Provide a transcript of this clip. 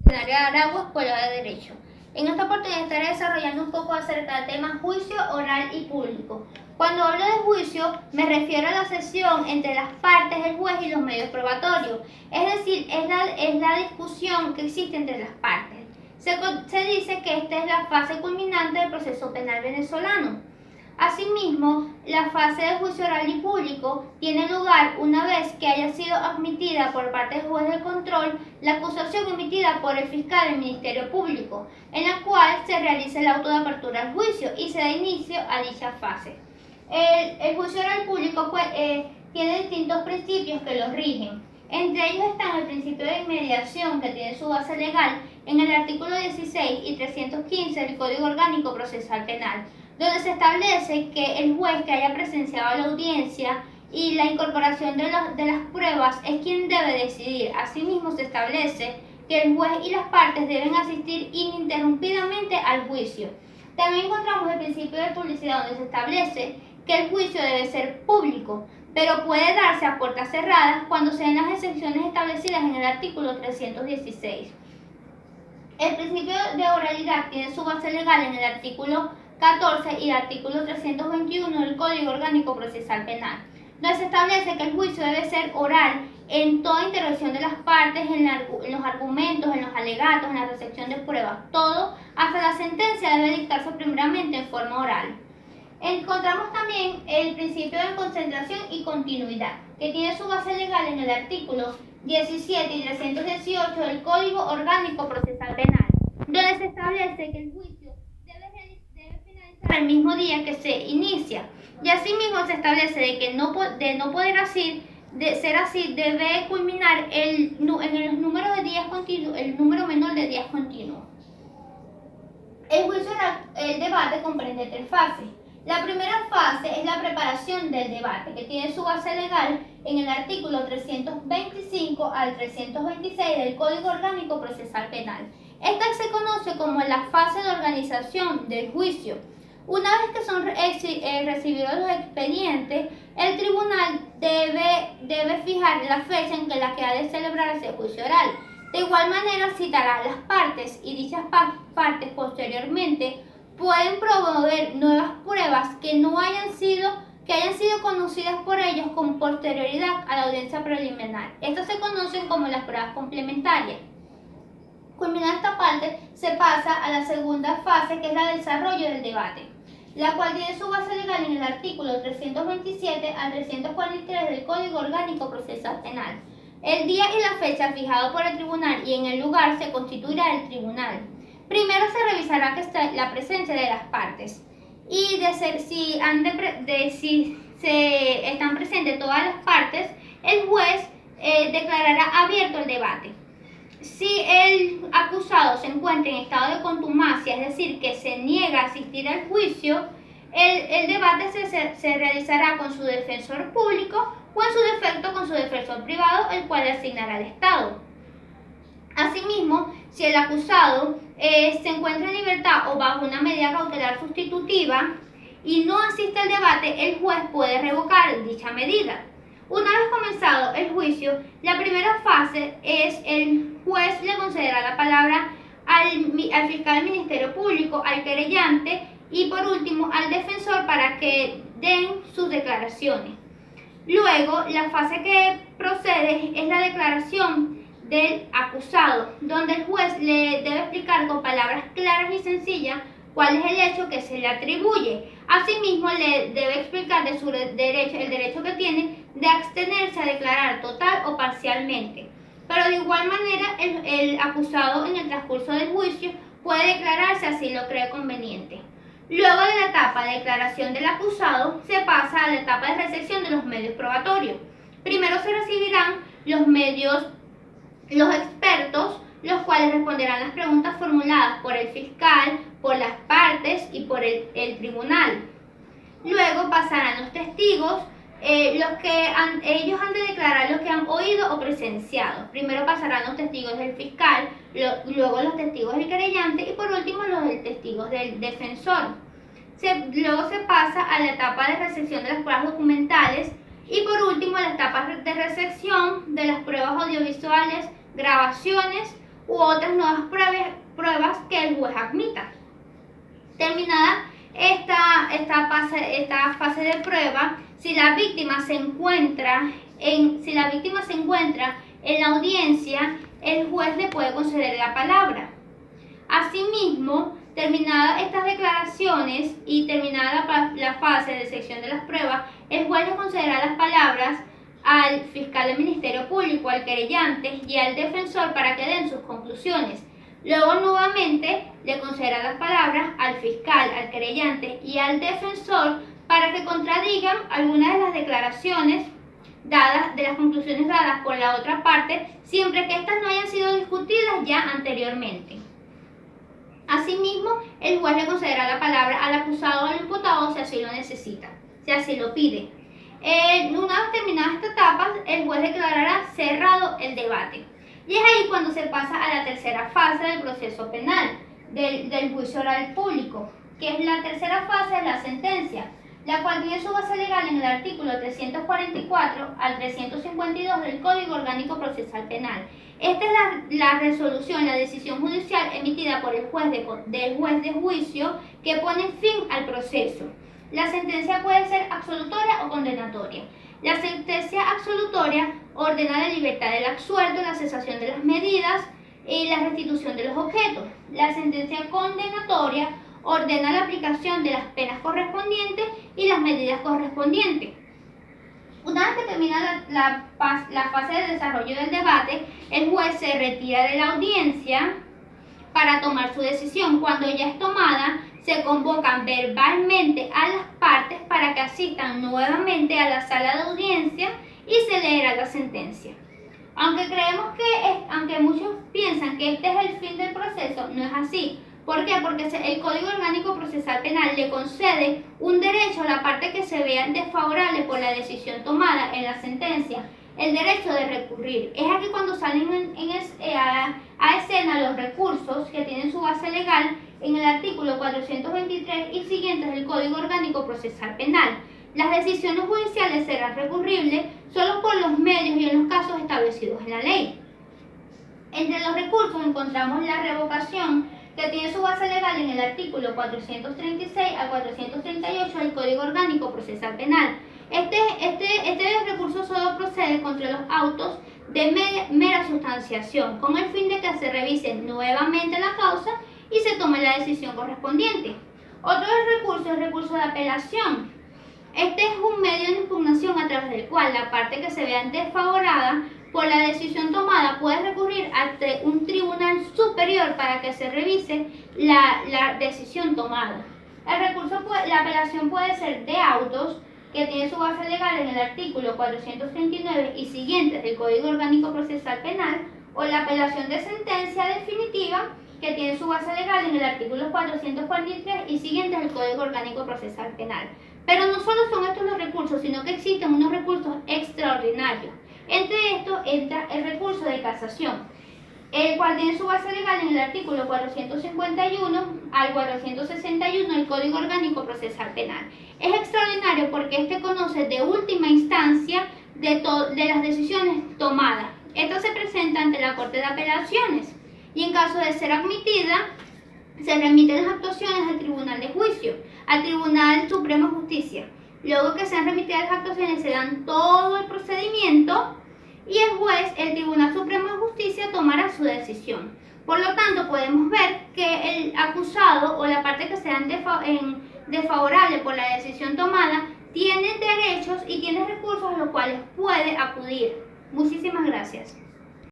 de Aragua, Escuela de Derecho. En esta oportunidad estaré desarrollando un poco acerca del tema juicio oral y público. Cuando hablo de juicio, me refiero a la sesión entre las partes, el juez y los medios probatorios. Es decir, es la discusión que existe entre las partes. Se dice que esta es la fase culminante del proceso penal venezolano. Asimismo, la fase de juicio oral y público tiene lugar una vez que haya sido admitida por parte del juez de control la acusación emitida por el fiscal del Ministerio Público, en la cual se realiza el auto de apertura al juicio y se da inicio a dicha fase. El juicio oral público tiene distintos principios que lo rigen. Entre ellos están el principio de inmediación, que tiene su base legal en el artículo 16 y 315 del Código Orgánico Procesal Penal, donde se establece que el juez que haya presenciado la audiencia y la incorporación de las pruebas es quien debe decidir. Asimismo, se establece que el juez y las partes deben asistir ininterrumpidamente al juicio. También encontramos el principio de publicidad, donde se establece que el juicio debe ser público, pero puede darse a puertas cerradas cuando se den las excepciones establecidas en el artículo 316. El principio de oralidad tiene su base legal en el artículo 14 y el artículo 321 del Código Orgánico Procesal Penal, donde se establece que el juicio debe ser oral en toda intervención de las partes, en los argumentos, en los alegatos, en la recepción de pruebas, todo hasta la sentencia debe dictarse primeramente en forma oral. Encontramos también el principio de concentración y continuidad, que tiene su base legal en el artículo 17 y 318 del Código Orgánico Procesal Penal, donde se establece que el juicio debe finalizar el mismo día que se inicia, y asimismo se establece de no poder ser así, debe culminar en el número de días continuos, el número menor de días continuos. El juicio oral, el debate comprende tres fases. La primera fase es la preparación del debate, que tiene su base legal en el artículo 325 al 326 del Código Orgánico Procesal Penal. Esta se conoce como la fase de organización del juicio. Una vez que son recibidos los expedientes, el tribunal debe fijar la fecha en la que ha de celebrarse el juicio oral. De igual manera, citará a las partes y dichas partes posteriormente pueden promover nuevas pruebas que hayan sido conocidas por ellos con posterioridad a la audiencia preliminar. Estas se conocen como las pruebas complementarias. Culminada esta parte, se pasa a la segunda fase, que es la del desarrollo del debate, la cual tiene su base legal en el artículo 327 al 343 del Código Orgánico Procesal Penal. El día y la fecha fijado por el tribunal y en el lugar se constituirá el tribunal. Primero se revisará que esté la presencia de las partes y si están presentes todas las partes, el juez declarará abierto el debate. Si el acusado se encuentra en estado de contumacia, es decir, que se niega a asistir al juicio, el debate se realizará con su defensor público o en su defecto con su defensor privado, el cual le asignará al Estado. Asimismo, si el acusado se encuentra en libertad o bajo una medida cautelar sustitutiva y no asiste al debate, el juez puede revocar dicha medida. Una vez comenzado el juicio, la primera fase es el juez le concederá la palabra al fiscal del Ministerio Público, al querellante y por último al defensor para que den sus declaraciones. Luego, la fase que procede es la declaración del acusado, donde el juez le debe explicar con palabras claras y sencillas cuál es el hecho que se le atribuye. Asimismo, le debe explicar de su el derecho que tiene de abstenerse a declarar total o parcialmente. Pero de igual manera, el acusado en el transcurso del juicio puede declararse así lo cree conveniente. Luego de la etapa de declaración del acusado, se pasa a la etapa de recepción de los medios probatorios. Primero se recibirán los expertos, los cuales responderán las preguntas formuladas por el fiscal, por las partes y por el tribunal. Luego pasarán los testigos, ellos han de declarar lo que han oído o presenciado. Primero pasarán los testigos del fiscal, luego los testigos del querellante y por último los testigos del defensor. Luego se pasa a la etapa de recepción de las pruebas documentales y por último a la etapa de recepción de las pruebas audiovisuales, grabaciones u otras nuevas pruebas que el juez admita. Terminada esta fase de prueba, si la víctima se encuentra en la audiencia, el juez le puede conceder la palabra. Asimismo, terminadas estas declaraciones y terminada la fase de sección de las pruebas, el juez le concederá las palabras al fiscal del Ministerio Público, al querellante y al defensor para que den sus conclusiones. Luego nuevamente le concederá las palabras al fiscal, al querellante y al defensor para que contradigan algunas de las declaraciones dadas, de las conclusiones dadas por la otra parte, siempre que éstas no hayan sido discutidas ya anteriormente. Asimismo, el juez le concederá la palabra al acusado o al imputado si así lo necesita, si así lo pide. Una vez terminada esta etapa, el juez declarará cerrado el debate. Y es ahí cuando se pasa a la tercera fase del proceso penal, del juicio oral público, que es la tercera fase de la sentencia, la cual tiene su base legal en el artículo 344 al 352 del Código Orgánico Procesal Penal. Esta es la resolución, la decisión judicial emitida por el juez de juicio que pone fin al proceso. La sentencia puede ser absolutoria o condenatoria. La sentencia absolutoria ordena la libertad del absuelto, la cesación de las medidas y la restitución de los objetos. La sentencia condenatoria ordena la aplicación de las penas correspondientes y las medidas correspondientes. Una vez que termina la fase de desarrollo del debate, el juez se retira de la audiencia para tomar su decisión. Cuando ya es tomada, se convocan verbalmente a las partes para que asistan nuevamente a la sala de audiencia y se leerá la sentencia. Aunque muchos piensan que este es el fin del proceso, no es así. ¿Por qué? Porque el Código Orgánico Procesal Penal le concede un derecho a la parte que se vea desfavorable por la decisión tomada en la sentencia, el derecho de recurrir. Es aquí cuando salen a escena los recursos que tienen su base legal en el artículo 423 y siguientes del Código Orgánico Procesal Penal. Las decisiones judiciales serán recurribles solo por los medios y en los casos establecidos en la ley. Entre los recursos encontramos la revocación, que tiene su base legal en el artículo 436 al 438 del Código Orgánico Procesal Penal. Este recurso solo procede contra los autos de mera sustanciación, con el fin de que se revise nuevamente la causa y se tome la decisión correspondiente. Otro recurso es el recurso de apelación. Este es un medio de impugnación a través del cual la parte que se vea desfavorada por la decisión tomada puede recurrir ante un tribunal superior para que se revise la decisión tomada. La apelación puede ser de autos, que tiene su base legal en el artículo 439 y siguientes del Código Orgánico Procesal Penal, o la apelación de sentencia definitiva, que tiene su base legal en el artículo 443 y siguientes del Código Orgánico Procesal Penal. Pero no solo son estos los recursos, sino que existen unos recursos extraordinarios. Entre estos entra el recurso de casación, el cual tiene su base legal en el artículo 451 al 461 del Código Orgánico Procesal Penal. Es extraordinario porque este conoce de última instancia de las decisiones tomadas. Esto se presenta ante la Corte de Apelaciones y en caso de ser admitida, se remiten las actuaciones al Tribunal de Juicio, al Tribunal Supremo de Justicia. Luego que sean remitidas las actuaciones, se dan todo el procedimiento y el juez, el Tribunal Supremo de Justicia, tomará su decisión. Por lo tanto, podemos ver que el acusado o la parte que sea desfavorable por la decisión tomada tiene derechos y tiene recursos a los cuales puede acudir. Muchísimas gracias.